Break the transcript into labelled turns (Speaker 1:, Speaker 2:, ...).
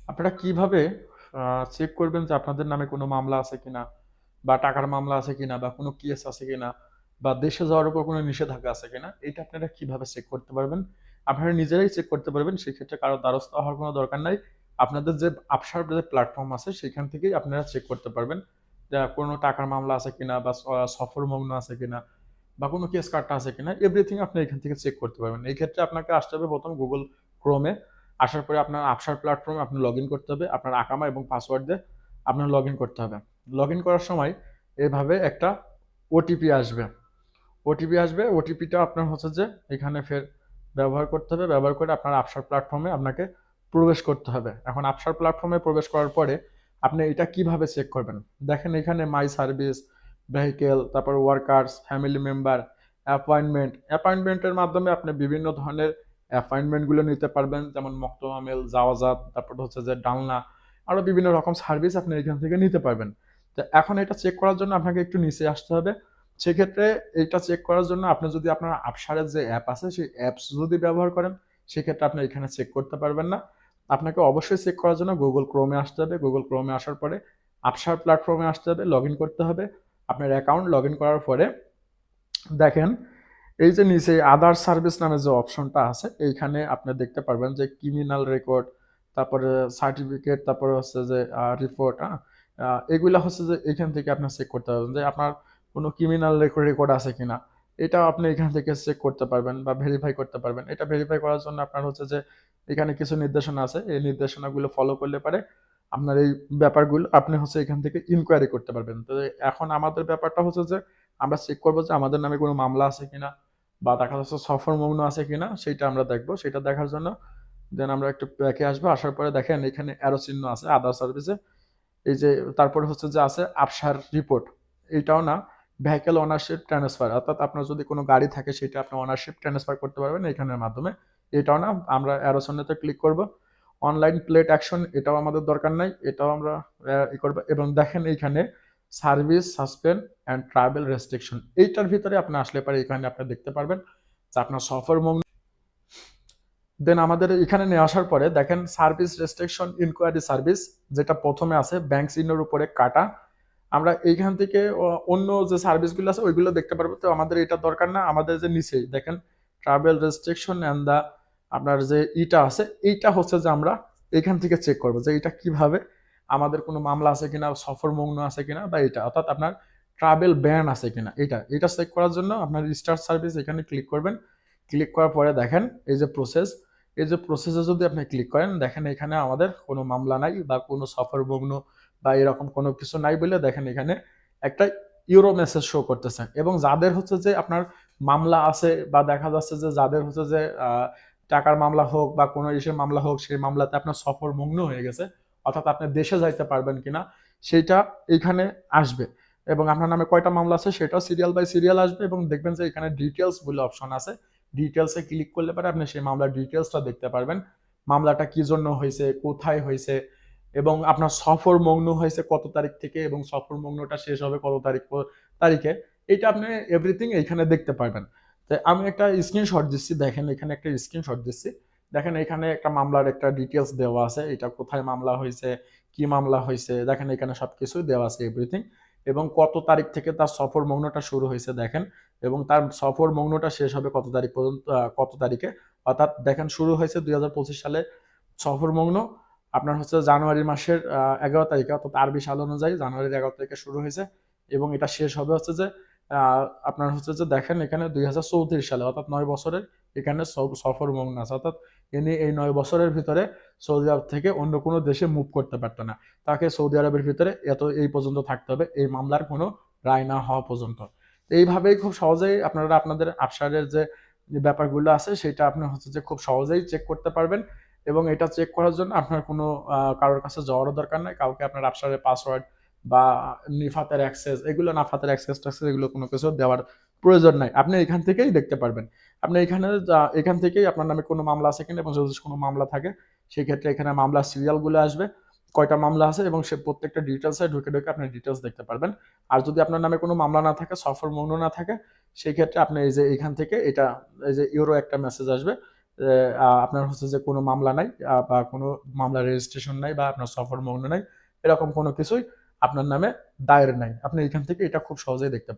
Speaker 1: আপনারা কিভাবে চেক করবেন যে আপনাদের নামে কোনো মামলা আছে কিনা বা টাকার মামলা আছে কিনা বা কোনো কেস আছে কিনা বা দেশে যাওয়ার উপর কোনো নিষেধাজ্ঞা আছে কিনা এটা আপনারা কিভাবে চেক করতে পারবেন? আপনারা নিজেরাই চেক করতে পারবেন। সেক্ষেত্রে কারো দ্বারস্থ হওয়ার কোনো দরকার নাই। আপনাদের যে আফসার যে প্ল্যাটফর্ম আছে সেখান থেকেই আপনারা চেক করতে পারবেন যে কোনো টাকার মামলা আছে কিনা বা সফরমগ্ন আছে কিনা বা কোনো কেস কার্ডটা আছে কিনা এভরিথিং আপনি এখান থেকে চেক করতে পারবেন। এই ক্ষেত্রে আপনাকে আসতে হবে প্রথম Google Chrome এ। আসার পরে আপনার আফসার প্ল্যাটফর্মে আপনি লগইন করতে হবে। আপনার আকামা এবং পাসওয়ার্ড দিয়ে আপনার লগইন করতে হবে। লগইন করার সময় এভাবে একটা ওটিপি আসবে। ওটিপি আসবে। ওটিপিটা আপনার হচ্ছে যে এখানে ফের ব্যবহার করতে হবে। ব্যবহার করে আপনার আফসার প্ল্যাটফর্মে আপনাকে প্রবেশ করতে হবে। এখন আফসার প্ল্যাটফর্মে প্রবেশ করার পরে আপনি এটা কিভাবে চেক করবেন? দেখেন এখানে মাই সার্ভিস, ভেহিকেল, তারপর ওয়ার্কার্স, ফ্যামিলি মেম্বার, অ্যাপয়েন্টমেন্ট। অ্যাপয়েন্টমেন্টের মাধ্যমে আপনি বিভিন্ন ধরনের অ্যাপয়েন্টমেন্টগুলো নিতে পারবেন। যেমন মক্তমামেল, জাওয়াজাত, তারপর হচ্ছে যে ডালনা, আরো বিভিন্ন রকম সার্ভিস আপনি এখান থেকে নিতে পারবেন। তো এখন এটা চেক করার জন্য আপনাকে একটু নিচে আসতে হবে। সেক্ষেত্রে এইটা চেক করার জন্য আপনি যদি আপনার আফসারের যে অ্যাপ আছে সেই অ্যাপস যদি ব্যবহার করেন সেক্ষেত্রে আপনি এখানে চেক করতে পারবেন না। আপনাকে অবশ্যই চেক করার জন্য Google Chrome এ আসতে হবে। Google Chrome এ আসার পরে আফসার প্ল্যাটফর্মে আসতে হবে, লগইন করতে হবে। আপনার অ্যাকাউন্ট লগইন করার পরে দেখেন এই যে নিচে আদার সার্ভিস নামে যে অপশনটা আছে এইখানে আপনি দেখতে পারবেন যে ক্রিমিনাল রেকর্ড, তারপরে সার্টিফিকেট, তারপরে হচ্ছে যে রিপোর্ট, এগুলা হচ্ছে যে এখান থেকে আপনি চেক করতে পারবেন যে আপনার কোনো ক্রিমিনাল রেকর্ড আছে কিনা। এটাও আপনি এখান থেকে চেক করতে পারবেন বা ভেরিফাই করতে পারবেন। এটা ভেরিফাই করার জন্য আপনার হচ্ছে যে এখানে কিছু নির্দেশনা আছে। এই নির্দেশনাগুলো ফলো করলে পারে আপনার এই ব্যাপারগুলো আপনি হচ্ছে এখান থেকে ইনকোয়ারি করতে পারবেন। তো এখন আমাদের ব্যাপারটা হচ্ছে যে আমরা চেক করবো যে আমাদের নামে কোনো মামলা আছে কিনা বা দেখা যাচ্ছে সফরমগ্ন আছে কিনা সেটা আমরা দেখবো। সেটা দেখার জন্য দেন আমরা একটু ব্যাকে আসবো। আসার পরে দেখেন এখানে অ্যারো চিহ্ন আছে আদার সার্ভিসে। এই যে তারপরে হচ্ছে যে আছে আফসার রিপোর্ট। এইটাও না, ভেহিক্যাল ওনারশিপ ট্রান্সফার, অর্থাৎ আপনার যদি কোনো গাড়ি থাকে সেটা আপনি ওনারশিপ ট্রান্সফার করতে পারবেন এইখানের মাধ্যমে। এটাও না, আমরা অ্যারো চিহ্নতে ক্লিক করব। অনলাইন প্লেট অ্যাকশন এটাও আমাদের দরকার নাই, এটাও আমরা করব। এবং দেখেন এইখানে service suspend and travel restriction এইটার ভিতরে আপনি আসলে পারে এখানে আপনি দেখতে পারবেন যে আপনার সফর দেন আমাদের এখানে নিয়ে আসার পরে দেখেন সার্ভিস রেস্ট্রিকশন ইনকোয়ারি সার্ভিস, যেটা প্রথমে আছে ব্যাংক চিহ্নের উপরে কাটা। আমরা এইখান থেকে অন্য যে সার্ভিসগুলো আছে ওইগুলো দেখতে পারবো। তো আমাদের এটা দরকার না। আমাদের যে নিচেই দেখেন ট্রাভেল রেস্ট্রিকশন অ্যান্ড দা আপনার যে ইটা আছে এইটা হচ্ছে যে আমরা এখান থেকে চেক করবো যে এটা কিভাবে আমাদের কোনো মামলা আছে কিনা, সফর মগ্ন আছে কিনা, বা এটা অর্থাৎ আপনার ট্রাভেল ব্যান আছে কিনা। এটা চেক করার জন্য আপনার স্টার্ট সার্ভিস এখানে ক্লিক করবেন। ক্লিক করার পরে দেখেন এই যে প্রসেস, এই যে প্রসেসে যদি আপনি ক্লিক করেন দেখেন এখানে আমাদের কোনো মামলা নাই বা কোনো সফরভগ্ন বা এরকম কোনো কিছু নাই বলে দেখেন এখানে একটা ইউরো মেসেজ শো করতেছে। এবং যাদের হচ্ছে যে আপনার মামলা আছে বা দেখা যাচ্ছে যে যাদের হচ্ছে যে টাকার মামলা হোক বা কোনো ইসের মামলা হোক সেই মামলাতে আপনার সফরভগ্ন হয়ে গেছে, অর্থাৎ আপনি দেশে যাইতে পারবেন কিনা সেইটা এইখানে আসবে। এবং আপনার নামে কয়টা মামলা আছে সেটা সিরিয়াল বাই সিরিয়াল আসবে। এবং দেখবেন যে এখানে ডিটেলস বলে অপশন আছে। ডিটেলসে ক্লিক করলে পরে আপনি সেই মামলার ডিটেলসটা দেখতে পারবেন। মামলাটা কি জন্য হয়েছে, কোথায় হয়েছে, এবং আপনার সফর মগ্ন হয়েছে কত তারিখ থেকে এবং সফর মগ্নটা শেষ হবে কত তারিখে। এটা আপনি এভরিথিং এইখানে দেখতে পারবেন। তো আমি একটা স্ক্রিনশট দিচ্ছি, দেখেন এখানে একটা স্ক্রিনশট দিচ্ছি। দেখেন এখানে একটা মামলার একটা ডিটেলস দেওয়া আছে, এটা কোথায় মামলা হয়েছে, কি মামলা হয়েছে, দেখেন এখানে সবকিছুই দেওয়া আছে এভরিথিং। এবং কত তারিখ থেকে তার সফর মগ্নটা শুরু হয়েছে দেখেন, এবং তার সফর মগ্নটা শেষ হবে কত তারিখ পর্যন্ত, কত তারিখে। অর্থাৎ দেখেন শুরু হয়েছে 2025 সালে সফর মগ্ন আপনার হচ্ছে জানুয়ারি মাসের 11 তারিখে, অর্থাৎ আরবি সাল অনুযায়ী জানুয়ারির 11 তারিখে শুরু হয়েছে। এবং এটা শেষ হবে হচ্ছে যে আপনার হচ্ছে যে দেখেন এখানে 2034 সালে, অর্থাৎ 9 বছরের এখানে সফর মগ্ন আছে। অর্থাৎ ইনি এই 9 বছরের ভিতরে সৌদি আরব থেকে অন্য কোনো দেশে মুভ করতে পারতো না। তাকে সৌদি আরবের ভিতরে এই পর্যন্ত থাকতে হবে এই মামলার কোনো রায় না হওয়া পর্যন্ত। এইভাবেই খুব সহজেই আপনারা আপনাদের আফসারের যে ব্যাপারগুলো আছে সেটা আপনি হচ্ছে যে খুব সহজেই চেক করতে পারবেন। এবং এটা চেক করার জন্য আপনার কোনো কারোর কাছে যাওয়ারও দরকার নাই। কাউকে আপনার আফসারের পাসওয়ার্ড বা নিফাতের অ্যাক্সেস, এগুলো নাফাতের অ্যাক্সেস ট্যাক্সেস এগুলো কোনো কিছু দেওয়ার প্রয়োজন নাই। আপনি এখান থেকেই দেখতে পারবেন। আপনি এখান থেকেই আপনার নামে কোনো মামলা আছে কিনা, এবং যদি কোনো মামলা থাকে সেক্ষেত্রে এখানে মামলার সিরিয়ালগুলো আসবে, কয়টা মামলা আছে, এবং সে প্রত্যেকটা ডিটেলসে ঢুকে ঢুকে আপনি ডিটেলস দেখতে পারবেন। আর যদি আপনার নামে কোনো মামলা না থাকে, সফর মগ্ন না থাকে, সেই ক্ষেত্রে আপনি এই যে এখান থেকে এটা এই যে ইউরো একটা মেসেজ আসবে আপনার হচ্ছে যে কোনো মামলা নাই, বা কোনো মামলা রেজিস্ট্রেশন নাই, বা আপনার সফর মগ্ন নাই, এরকম কোনো কিছুই আপনার নামে দায়ের নাই। আপনি এখান থেকে এটা খুব সহজেই দেখতে পাবেন।